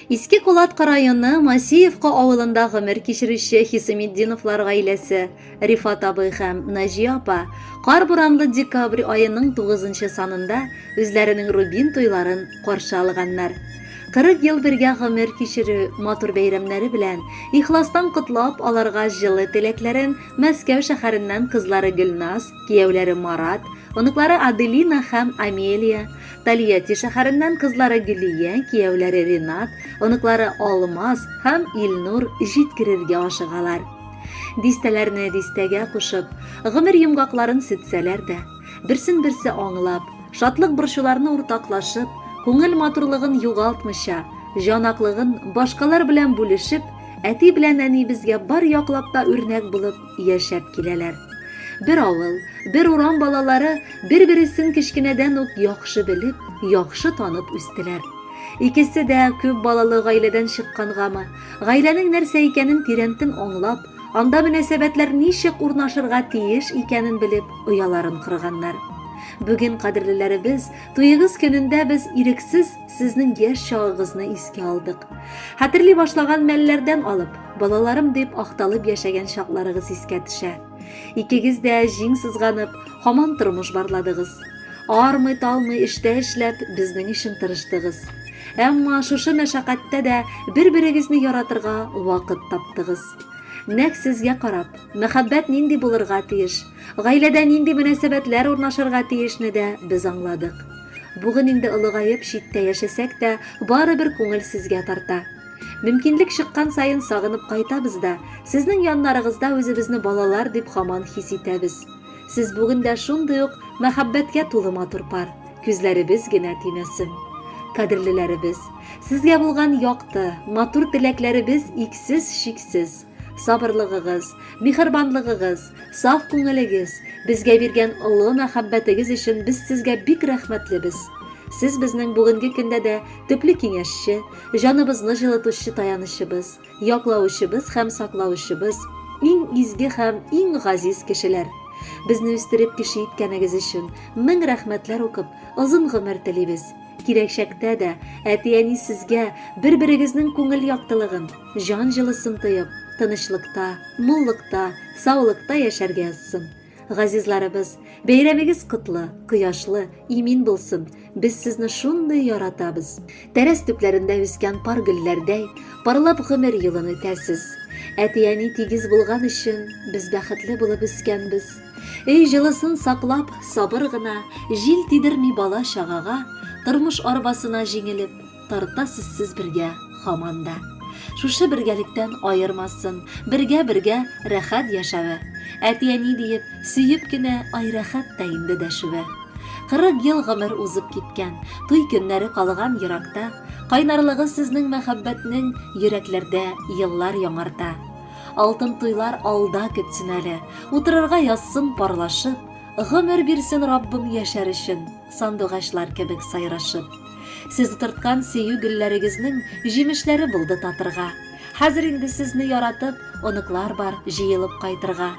Иске Кулатка районы Масеевка авылында гомер кичерүче Хисамиддиновлар гаиләсе Рифат абый һәм Наҗия апа кар буранлы декабрь аеның 9 санында үзләренең Рубин туйларын каршы алганнар. 40 ел бергә гомер кичерү матур бәйрәмнәре белән ихластан котлап аларга җылы теләкләрен Мәскәү шәһәреннән кызлары Гөлназ, кияүләре Марат, оныклары Аделина һәм Амелия, Тольятти шәһәреннән кызлары Гөлия, кияүләре Ринат, оныклары Алмаз һәм Илнур җиткерергә ашыгалар. Дистәләрне дистәгә кушып, гомер йомгакларын сетсәләр дә, берсен-берсе аңлап, шатлык борчуларны уртаклашып, күңел матурлыгын югалтмыйча, җанаклыгын башкалар белән бүлешеп, әти белән әни безгә бар яклап та үрнәк булып яшәп киләләр. Бер авыл, бер урам балалары бер-берсен кичкенәдән үк яхшы белеп, яхшы танып үстеләр. Икесе дә күп балалы гаиләдән чыккангамы, гаиләнең нәрсә икәнен тирәнтен аңлап, анда мөнәсәбәтләр ничек урнашырга тиеш икәнен белеп, ояларын кырганнар. Бүген кадерлеләребез, туйыгыз көнендә без ирексез сезнең яшь чагыгызны искә алдык. Хәтерли башлаган мәлләрдән алып, балаларым дип ақталып яшәгән чакларыгыз искә төшә. Икегез дә җиң сызганып, һаман тормыш барладыгыз. Армый-талмый эштә эшләп, безнең өчен тырыштыгыз. Әмма шушы мәшәкатьтә дә бер-берегезне яратырга вакыт таптыгыз. Нәк сезгә карап, мәхәббәт нинди булырга тиеш, гаиләдә нинди мөнәсәбәтләр урнашырга тиешне дә без аңладык. Бүген инде олыгаеп читтә яшәсәк тә, барыбер күңел сезгә тарта. Мөмкинлек чыккан сайын сагынып кайтабыз да, сезнең яннарыгызда үзебезне балалар дип һаман хис итәбез. Сез бүген дә шундый ук мәхәббәткә тулы матур пар, күзләребез генә тимәсен. Кадерлеләребез, сезгә булган якты, матур теләкләребез иксез, шиксез. Сабырлыгыгыз, михербанлыгыгыз, саф күңелегез, безгә биргән олы мәхәббәтегез өчен без сезгә бик рәхмәтлебез. Сез безнең бүгенге көндә дә төпле киңәшче, җаныбызны җылытучы таянычыбыз, яклаучыбыз һәм саклаучыбыз, иң изге һәм иң газиз кешеләр. Безне үстереп кеше иткәнегез өчен мең рәхмәтләр укып, озын гомер телибез. Кирәкчәктә дә әти-әни сезгә бер-берегезнең күңел яктылыгын, җан җылысын тоеп, тынычлыкта, муллыкта, саулыкта яшәргә язсын. Газизларыбыз, бәйрәмегез котлы, кояшлы, имин булсын. Без сезне шундый яратабыз. Тәрәс төпләрендә үскән пар гөлләрдәй, парлап гомер юлын үтәсез. Әти-әни тигез булган өчен без бәхетле булып үскәнбез. Өй җылысын саклап, сабыр гына, җил тидерми бала чагага, тормыш арбасына җиңелеп, тартасыз сез бергә һаман да. Шушы бергәлектән айырмасын, бергә-бергә рәхәт яшәве. Әти-әни диеп, сөеп кенә айрәхәт тә инде дәшүе. 40 ел гомер узып киткән, туй көннәре калган еракта, кайнарлыгы сезнең мәхәббәтнең йөрәкләрдә еллар яңарта. Алтын туйлар алда көтсен әле, утырырга язсын парлашып, гомер бирсен Раббым яшәр өчен, сандугачлар кебек сайрашып. Сез утырткан сөю гөлләрегезнең җимешләре булды татырга. Хәзер инде сезне яратып, оныклар бар җыелып кайтырга.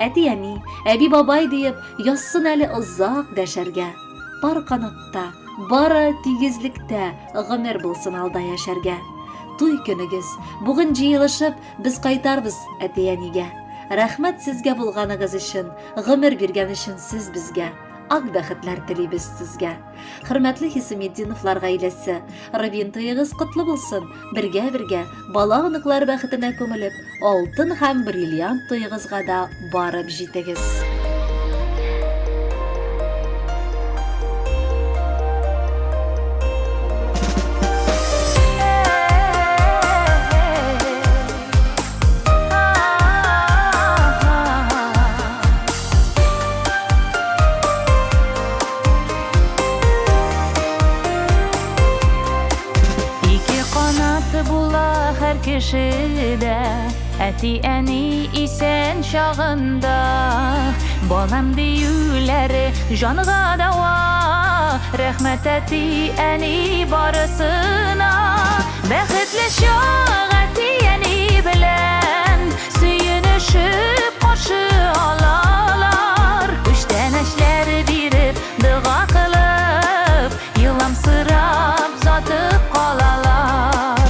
Әти-әни, әби-бабай диеп, язсын әле озак дәшәргә. Пар канатта, бары тигезлектә гомер булсын алда яшәргә. Туй көнегез, бүген җыелышып, без кайтарбыз әти-әнигә. Рәхмәт сезгә булганыгыз өчен, гомер биргән өчен сез безгә. Ак бәхетләр телибез сезгә. Хөрмәтле Хисамиддиновлар гаиләсе, Рубин туйыгыз котлы булсын. Бергә-бергә бала оныклар бәхетенә күмелеп, алтын һәм бриллиант туйыгызга да барып җитегез. Кешедә әти-әни исән чагында, балам диюләре җанга дава. Рәхмәт әти-әни барысына, бәхетле чак әти-әни белән сөенешеп каршы алалар. Күчтән эшләр биреп, дуга кылып, еламсырап затып калалар.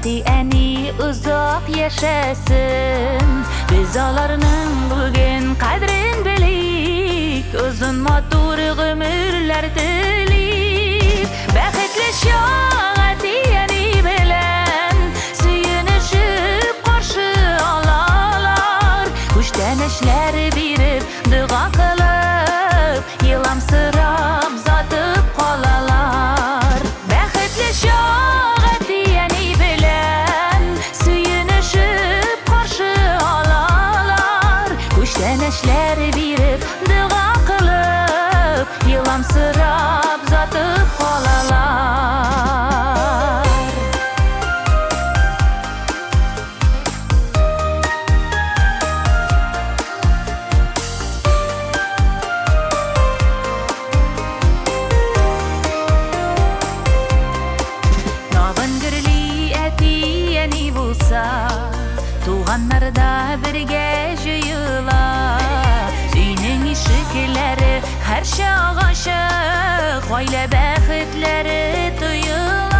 әти-әни ұзақ яшәсен. Biz аларның бүген қадірін білейік, ұзын матур гомерләр телик. Бәхетле чак әти-әни белән сөенешеп каршы алалар. Күчтән эшләр биреп, дуга кылып, еламсырап затып калалар. Бәхетле чак әти-әни белән сөенешеп каршы алалар. Күчтән эшләр биреп, дуга кылып, еламсырап затып калалар. Табынгырли әти-әни булса, туганнарда бергә җыела. Өйнең ишекләре һәр чак ачык, гаилә бәхетләре тоела.